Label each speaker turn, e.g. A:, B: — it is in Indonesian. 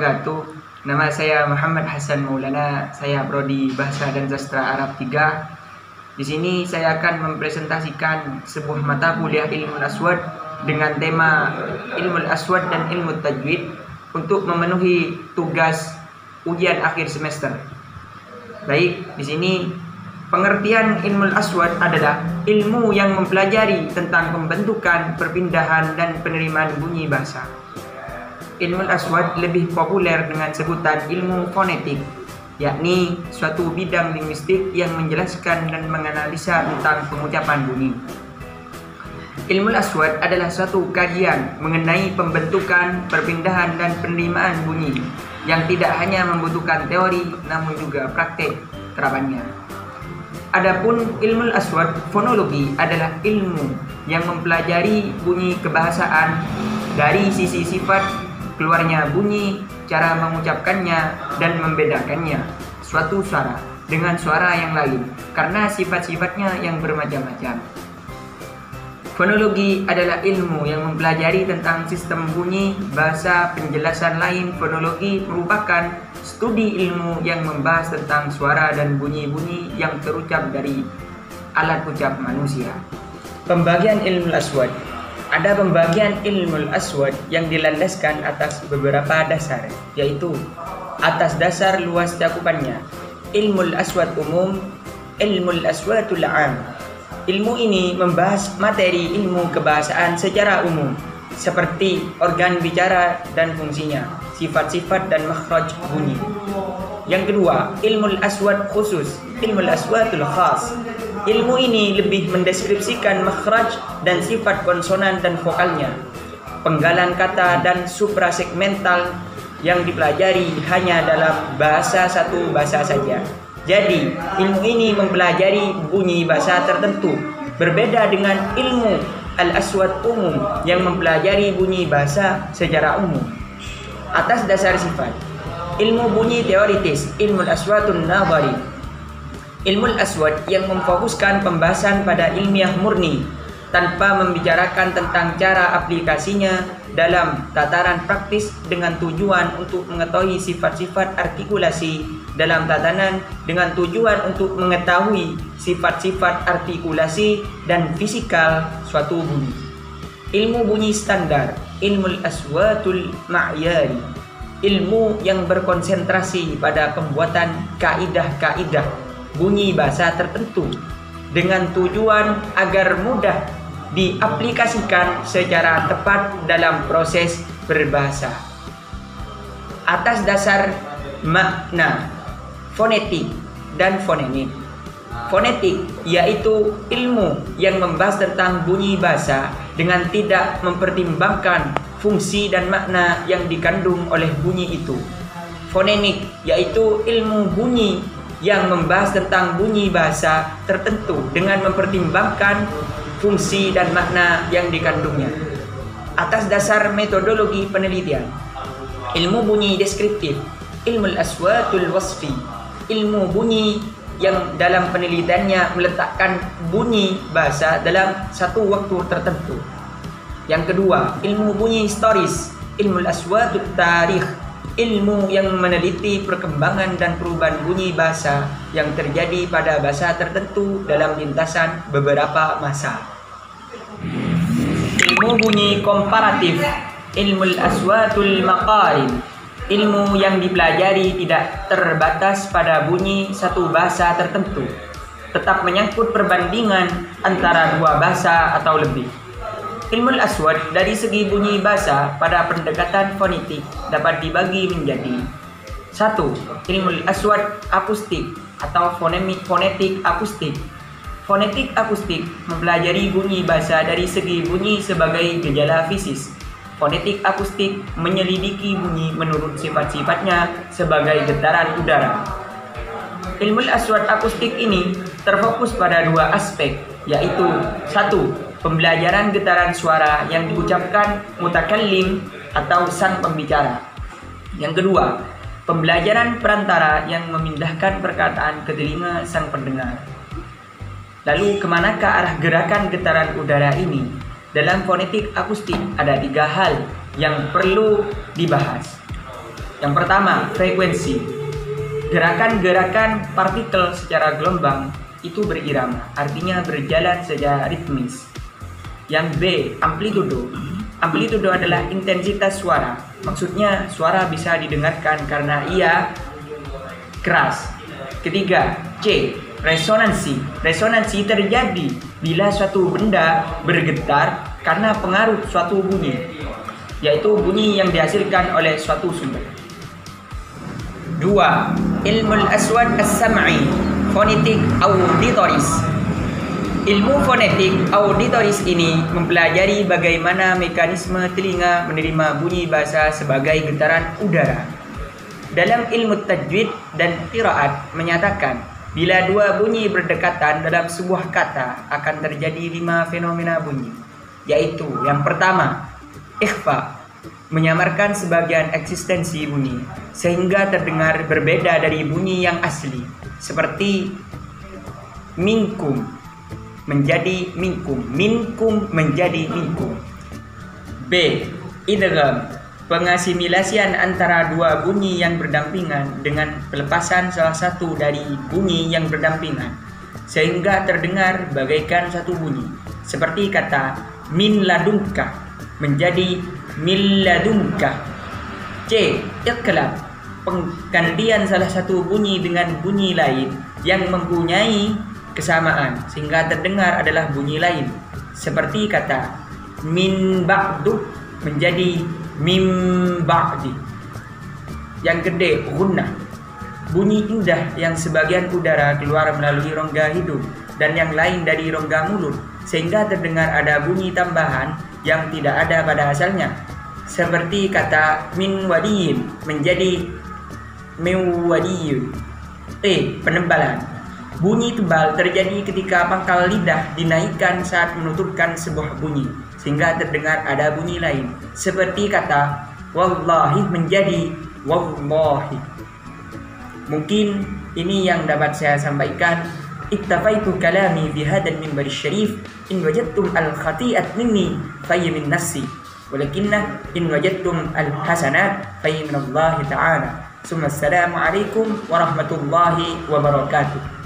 A: wabarakatuh. Nama saya Muhammad Hasan Maulana. Saya prodi Bahasa dan Sastra Arab 3. Di sini saya akan mempresentasikan sebuah mata kuliah Ilmu Aswad dengan tema Ilmu Aswad dan Ilmu Tajwid untuk memenuhi tugas ujian akhir semester. Baik, di sini pengertian Ilmu Aswad adalah ilmu yang mempelajari tentang pembentukan, perpindahan, dan penerimaan bunyi bahasa. Ilmu Aswad lebih populer dengan sebutan ilmu fonetik, yakni suatu bidang linguistik yang menjelaskan dan menganalisa tentang pengucapan bunyi. Ilmu Aswad adalah suatu kajian mengenai pembentukan, perpindahan, dan penerimaan bunyi yang tidak hanya membutuhkan teori namun juga praktek terapannya. Adapun ilmu Aswad fonologi adalah ilmu yang mempelajari bunyi kebahasaan dari sisi sifat keluarnya bunyi, cara mengucapkannya, dan membedakannya suatu suara dengan suara yang lain karena sifat-sifatnya yang bermacam-macam. Fonologi adalah ilmu yang mempelajari tentang sistem bunyi, bahasa, penjelasan lain. Fonologi merupakan studi ilmu yang membahas tentang suara dan bunyi-bunyi yang terucap dari alat ucap manusia. Pembagian ilmu Aswad. Ada pembagian ilmu Aswad yang dilandaskan atas beberapa dasar, yaitu atas dasar luas cakupannya, ilmu Aswad umum, ilmu Aswadul am. Ilmu ini membahas materi ilmu kebahasaan secara umum, seperti organ bicara dan fungsinya, sifat-sifat dan makhraj bunyi. Yang kedua, ilmu Aswad khusus, ilmu Aswadul khas. Ilmu ini lebih mendeskripsikan makhraj dan sifat konsonan dan vokalnya, penggalan kata dan suprasegmental yang dipelajari hanya dalam satu bahasa saja. Jadi, ilmu ini mempelajari bunyi bahasa tertentu, berbeda dengan ilmu Al-Aswad umum yang mempelajari bunyi bahasa secara umum. Atas dasar sifat, ilmu bunyi teoritis, ilmu Aswadun nadhari. Ilmu Aswad yang memfokuskan pembahasan pada ilmiah murni tanpa membicarakan tentang cara aplikasinya dalam tataran praktis dengan tujuan untuk mengetahui sifat-sifat artikulasi dalam tatanan dengan tujuan untuk mengetahui sifat-sifat artikulasi dan fisikal suatu bunyi. Ilmu bunyi standar, ilmu aswatul ma'yari, ilmu yang berkonsentrasi pada pembuatan kaidah-kaidah bunyi bahasa tertentu dengan tujuan agar mudah diaplikasikan secara tepat dalam proses berbahasa. Atas dasar makna, fonetik dan fonemik. Fonetik yaitu ilmu yang membahas tentang bunyi bahasa dengan tidak mempertimbangkan fungsi dan makna yang dikandung oleh bunyi itu. Fonemik yaitu ilmu bunyi yang membahas tentang bunyi bahasa tertentu dengan mempertimbangkan fungsi dan makna yang dikandungnya. Atas dasar metodologi penelitian, ilmu bunyi deskriptif, ilmu aswatul wasfi, ilmu bunyi yang dalam penelitiannya meletakkan bunyi bahasa dalam satu waktu tertentu. Yang kedua, ilmu bunyi historis, ilmu aswatul tarikh, ilmu yang meneliti perkembangan dan perubahan bunyi bahasa yang terjadi pada bahasa tertentu dalam lintasan beberapa masa. Ilmu bunyi komparatif, ilmu aswatul maqarid, ilmu yang dipelajari tidak terbatas pada bunyi satu bahasa tertentu, tetap menyangkut perbandingan antara dua bahasa atau lebih. Ilmu Aswad dari segi bunyi bahasa pada pendekatan fonetik dapat dibagi menjadi 1. Ilmu Aswad akustik atau fonetik akustik. Fonetik akustik mempelajari bunyi bahasa dari segi bunyi sebagai gejala fisis. Fonetik akustik menyelidiki bunyi menurut sifat-sifatnya sebagai getaran udara. Ilmu Aswad akustik ini terfokus pada dua aspek, yaitu 1. Pembelajaran getaran suara yang diucapkan mutakallim atau sang pembicara. Yang kedua, pembelajaran perantara yang memindahkan perkataan ke telinga sang pendengar. Lalu kemanakah arah gerakan getaran udara ini? Dalam fonetik akustik ada 3 hal yang perlu dibahas. Yang pertama, frekuensi. Gerakan-gerakan partikel secara gelombang itu berirama, artinya berjalan secara ritmis. Yang B, amplitudo. Amplitudo adalah intensitas suara. Maksudnya suara bisa didengarkan karena ia keras. Ketiga, C, resonansi. Resonansi terjadi bila suatu benda bergetar karena pengaruh suatu bunyi, yaitu bunyi yang dihasilkan oleh suatu sumber. 2. Ilmul aswad as-sam'i, fonetik auditoris. Ilmu fonetik auditoris ini mempelajari bagaimana mekanisme telinga menerima bunyi bahasa sebagai getaran udara. Dalam ilmu tajwid dan qiraat menyatakan, bila dua bunyi berdekatan dalam sebuah kata akan terjadi 5 fenomena bunyi, yaitu yang pertama, ikhfa, menyamarkan sebagian eksistensi bunyi sehingga terdengar berbeda dari bunyi yang asli, seperti minkum menjadi minkum, minkum menjadi minkum. B. Idgham, pengasimilasian antara dua bunyi yang berdampingan dengan pelepasan salah satu dari bunyi yang berdampingan sehingga terdengar bagaikan satu bunyi, seperti kata min ladunka menjadi min ladunka. C. Iqlab, penggantian salah satu bunyi dengan bunyi lain yang mempunyai kesamaan sehingga terdengar adalah bunyi lain, seperti kata min ba'du menjadi min ba'di. Yang kedua, gunnah, bunyi indah yang sebagian udara keluar melalui rongga hidung dan yang lain dari rongga mulut sehingga terdengar ada bunyi tambahan yang tidak ada pada asalnya, seperti kata min wadiyin menjadi min wadiyun. E. Penebalan, bunyi tebal terjadi ketika pangkal lidah dinaikkan saat menuturkan sebuah bunyi sehingga terdengar ada bunyi lain, seperti kata wallahi menjadi wallahi. Mungkin ini yang dapat saya sampaikan. Iktafaitu kalami fi hadzal minbar syarif. In wajadtum al-khati'at minni fayya min nafsi, walakinna in wajadtum al-hasanat fayya min Allah ta'ala. Assalamu alaikum warahmatullahi wabarakatuh.